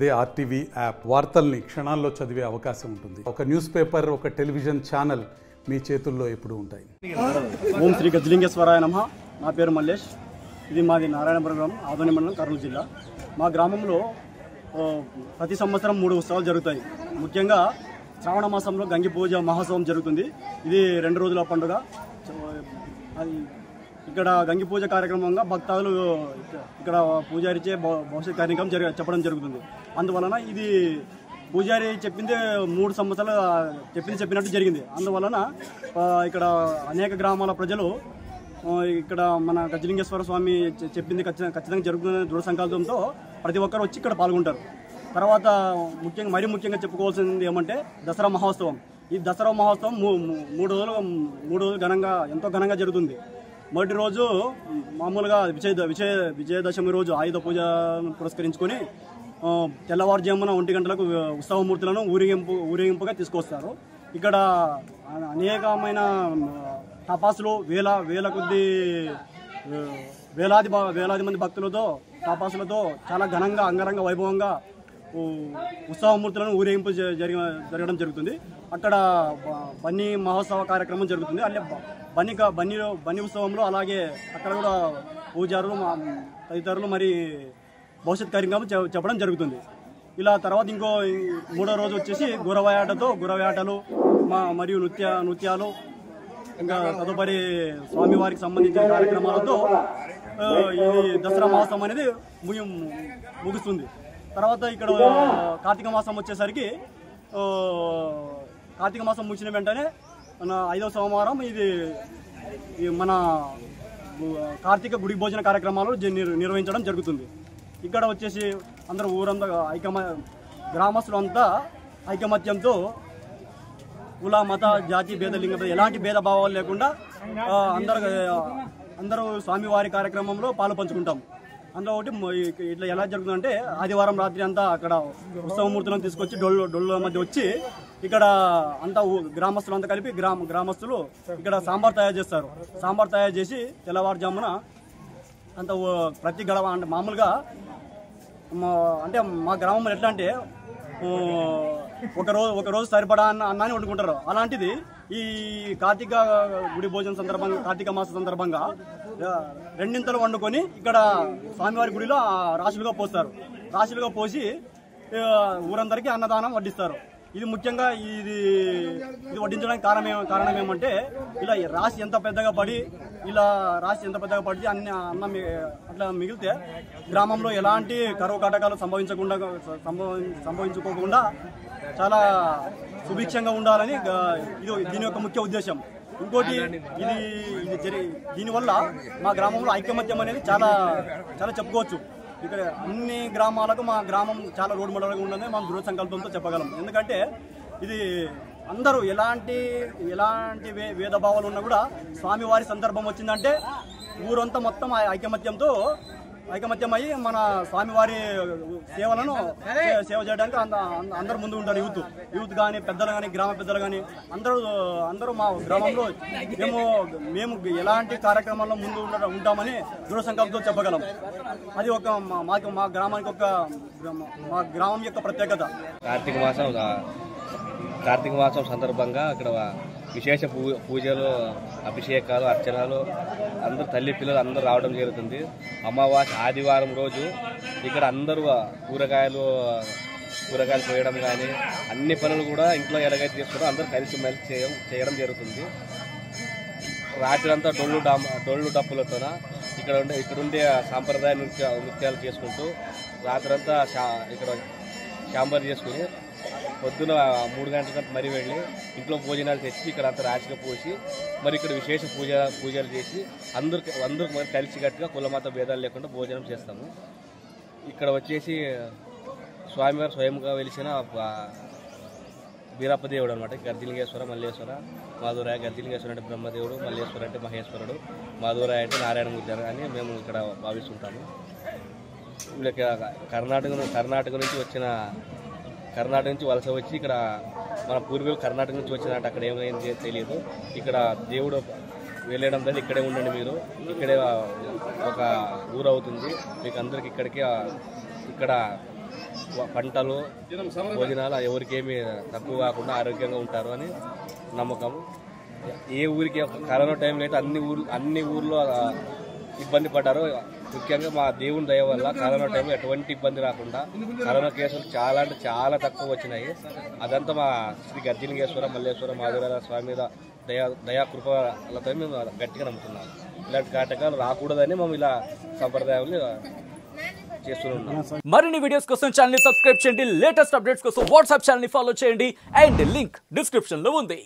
అదే RTV app వార్తల్ని క్షణాల్లో చదివే అవకాశం ఉంటుంది. ఒక న్యూస్ పేపర్, ఒక టెలివిజన్ ఛానల్ మీ చేతుల్లో ఎప్పుడు ఉంటాయి. ఓం శ్రీ గజలింగేశ్వరాయ నమః. నా పేరు మల్లేష్. ఇది మాది నారాయణపురం గ్రామం, ఆదోని మండలం, కర్నూలు జిల్లా. మా గ్రామంలో ప్రతి సంవత్సరం 3 ఉత్సవాలు జరుగుతాయి. ముఖ్యంగా శ్రావణ మాసంలో గంగి పూజ మహోత్సవం జరుగుతుంది. ఇది 2 రోజుల పండుగ. అది ఇక్కడ గంగి పూజ కార్యక్రమంగా భక్తాదులు ఇక్కడ పూజారిచే భవిష్యత్ కార్యక్రమం చెప్పడం జరుగుతుంది. అందువలన ఇది పూజారి చెప్పింది 3 సంవత్సరాలు చెప్పినట్టు జరిగింది. అందువలన ఇక్కడ అనేక గ్రామాల ప్రజలు ఇక్కడ మన గజలింగేశ్వర స్వామి చెప్పింది ఖచ్చితంగా జరుగుతున్న దృఢ సంకల్పంతో ప్రతి ఒక్కరు వచ్చి ఇక్కడ పాల్గొంటారు. తర్వాత ముఖ్యంగా చెప్పుకోవాల్సింది ఏమంటే దసరా మహోత్సవం. ఈ దసరా మహోత్సవం 3 రోజులు ఎంతో ఘనంగా జరుగుతుంది. మొదటి రోజు మామూలుగా విజయదశమి రోజు ఆయుధ పూజ పురస్కరించుకొని తెల్లవారుజామున 1 గంటలకు ఉత్సవమూర్తులను ఊరేగింపుగా తీసుకొస్తారు. ఇక్కడ అనేకమైన టపాసులు వేల కొద్ది వేలాది మంది భక్తులతో టపాసులతో చాలా ఘనంగా అంగరంగ వైభవంగా ఉత్సవమూర్తులను ఊరేగింపు జరగడం జరుగుతుంది. అక్కడ బన్నీ మహోత్సవ కార్యక్రమం జరుగుతుంది. అల్లే బన్నీ ఉత్సవంలో అలాగే అక్కడ కూడా పూజారులు తదితరులు మరి భవిష్యత్ కార్యక్రమం చెప్పడం జరుగుతుంది. ఇలా తర్వాత ఇంకో 3వ రోజు వచ్చేసి గుర్రవేటలు మరియు నృత్యాలు ఇంకా తదుపరి స్వామివారికి సంబంధించిన కార్యక్రమాలతో ఈ దసరా మాసం అనేది ముగుస్తుంది. తర్వాత ఇక్కడ కార్తీక మాసం వచ్చేసరికి కార్తీక మాసం ముగిసిన వెంటనే మన 5వ సోమవారం ఇది మన కార్తీక గుడి భోజన కార్యక్రమాలు నిర్వహించడం జరుగుతుంది. ఇక్కడ వచ్చేసి అందరూ ఊరంతా గ్రామస్తులు అంతా ఐకమత్యంతో కుల మత జాతి భేదలింగ ఎలాంటి భేదభావాలు లేకుండా అందరూ స్వామివారి కార్యక్రమంలో పాలు పంచుకుంటాం. అందులో ఒకటి ఇట్లా ఎలా జరుగుతుందంటే ఆదివారం రాత్రి అంతా అక్కడ ఉత్సవమూర్తులను తీసుకొచ్చి డొల్ల మధ్య వచ్చి ఇక్కడ అంతా గ్రామస్తులు అంతా కలిపి గ్రామస్తులు ఇక్కడ సాంబార్ తయారు చేస్తారు. సాంబార్ తయారు చేసి తెల్లవారుజామున అంత ప్రతి గడవ అంటే మామూలుగా అంటే మా గ్రామంలో ఎట్లా అంటే ఒక రోజు సరిపడా అన్నాన్ని వండుకుంటారు. అలాంటిది ఈ కార్తీక గుడి భోజనం సందర్భంగా కార్తీక మాస సందర్భంగా 2 వండుకొని ఇక్కడ స్వామివారి గుడిలో రాశులుగా పోస్తారు. రాశులుగా పోసి ఊరందరికీ అన్నదానం వడ్డిస్తారు. ఇది ముఖ్యంగా ఇది వడ్డించడానికి కారణం ఏమంటే ఇలా రాశి ఎంత పెద్దగా పడి అన్నం అట్లా మిగిలితే గ్రామంలో ఎలాంటి కరువు కాటకాలు సంభవించుకోకుండా చాలా సుభిక్షంగా ఉండాలని దీని యొక్క ముఖ్య ఉద్దేశం. ఇంకోటి దీనివల్ల మా గ్రామంలో ఐకమత్యం అనేది చాలా చాలా చెప్పుకోవచ్చు. ఇక్కడ అన్ని గ్రామాలకు మా గ్రామం చాలా రోడ్ మోడల్గా ఉండదని మనం దృఢ సంకల్పంతో చెప్పగలం. ఎందుకంటే ఇది అందరూ ఎలాంటి భేదభావాలు ఉన్నా కూడా స్వామివారి సందర్భం వచ్చిందంటే ఊరంతా మొత్తం ఐకమత్యం అయ్యి మన స్వామివారి సేవ చేయడానికి అందరూ ముందు ఉంటారు. యూత్ కానీ పెద్దలు కానీ గ్రామ పెద్దలు కానీ అందరూ మా గ్రామంలో మేము ఎలాంటి కార్యక్రమాల్లో ముందు ఉంటామని దృఢ సంకల్పంతో చెప్పగలం. అది మా గ్రామానికి మా గ్రామం యొక్క ప్రత్యేకత. కార్తీక మాసం సందర్భంగా అక్కడ విశేష పూజలు, అభిషేకాలు, అర్చనలు అందరూ తల్లి పిల్లలు అందరూ రావడం జరుగుతుంది. అమావాస్య ఆదివారం రోజు ఇక్కడ అందరూ కూరగాయలు కోయడం కానీ అన్ని పనులు కూడా ఇంట్లో ఎలాగైతే చేసుకుంటూ అందరూ కలిసిమెలిసి చేయడం జరుగుతుంది. రాత్రి అంతా డొళ్ళు డప్పులతో ఇక్కడ ఉండే సాంప్రదాయ నృత్యాలు చేసుకుంటూ రాత్రంతా ఇక్కడ శాంబార్ చేసుకుని పొద్దున 3 గంటలకు మరి వెళ్ళి ఇంట్లో భోజనాలు తెచ్చి ఇక్కడ అంతా రాశిగా పోసి మరి ఇక్కడ విశేష పూజలు చేసి అందరూ మరి కలిసికట్టుగా కులమత భేదాలు లేకుండా భోజనం చేస్తాము. ఇక్కడ వచ్చేసి స్వామివారు స్వయంగా వెలిసిన వీరప్పదేవుడు అనమాట. గర్జిలింగేశ్వర, మల్లేశ్వర, మాధురాయ. గర్జిలింగేశ్వర అంటే బ్రహ్మదేవుడు, మల్లేశ్వర అంటే మహేశ్వరుడు, మాధురాయ అంటే నారాయణమూర్తి అని మేము ఇక్కడ భావిస్తుంటాము. కర్ణాటక నుంచి వలస వచ్చి ఇక్కడ మన పూర్వీకులు కర్ణాటక నుంచి వచ్చినట్టు అక్కడ ఏమైంది తెలియదు. ఇక్కడ దేవుడు వెళ్ళడం అనేది ఇక్కడే ఉండండి, మీరు ఇక్కడే ఒక ఊరు అవుతుంది, మీకు అందరికి ఇక్కడ పంటలు భోజనాలు ఎవరికేమీ తక్కువ కాకుండా ఆరోగ్యంగా ఉంటారు అని నమ్మకం. ఏ ఊరికి కరోనా టైంలో అయితే అన్ని ఊర్లో ఇబ్బంది పడ్డారు. ముఖ్యంగా మా దేవుని దయ వల్ల కరోనా టైంలో ఎటువంటి ఇబ్బంది రాకుండా కరోనా కేసులు చాలా అంటే చాలా తక్కువ వచ్చినాయి. అదంతా మా శ్రీ గర్జలింగేశ్వర మల్లేశ్వర మాధవరాయ స్వామి మీద దయా కృపలతో మేము గట్టిగా నమ్ముతున్నాము. ఇలాంటి కాటకాలు రాకూడదని మేము ఇలా సంప్రదాయాలు చేస్తున్నాం. మరిన్ని వీడియోస్ కోసం ఛానల్ ని సబ్స్క్రైబ్ చేయండి. లేటెస్ట్ అప్డేట్స్ కోసం వాట్సాప్ ఛానల్ ని ఫాలో చేయండి. అండ్ లింక్ డిస్క్రిప్షన్ లో ఉంది.